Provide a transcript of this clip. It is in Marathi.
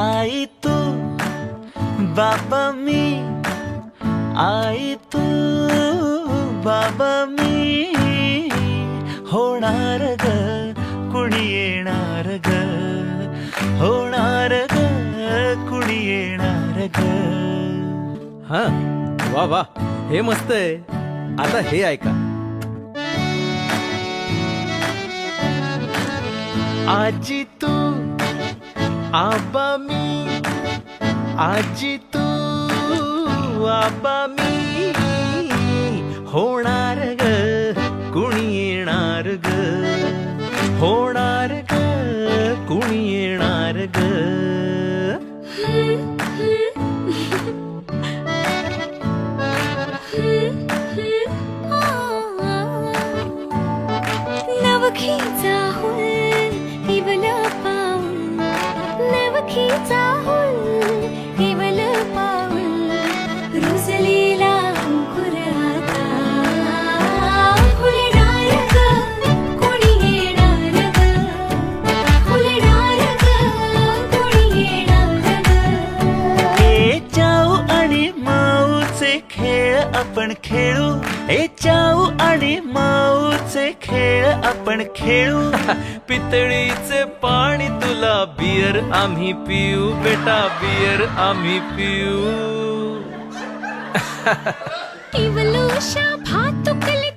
आई तू बाबा मी, आई तू बाबा मी, होणार ग कुणी येणार ग, होणार ग कुणी येणार ग. हा वा वा, हे मस्त आहे. आता हे ऐका. आजी तू आबा मी, आजी तू आबा मी, होणार ग कुणी येणार ग, होणार ग कुणी येणार ग. नवखीचा हुल केवल पाऊल, नवखीचा हुल केवल पाऊल, रुजलेला अंकुर आता फुलणार ग कोणी येणार ग, फुलणार ग कोणी येणार ग. ए चाऊ आणि माऊचे खेळ आपण खेळू, ए चाऊ आणि माऊचे खेळ आपण खेळू. पितळीचे पाणी तुला, बियर आम्ही पिऊ बेटा, बियर आम्ही पिऊ. केवलूशा भातुकली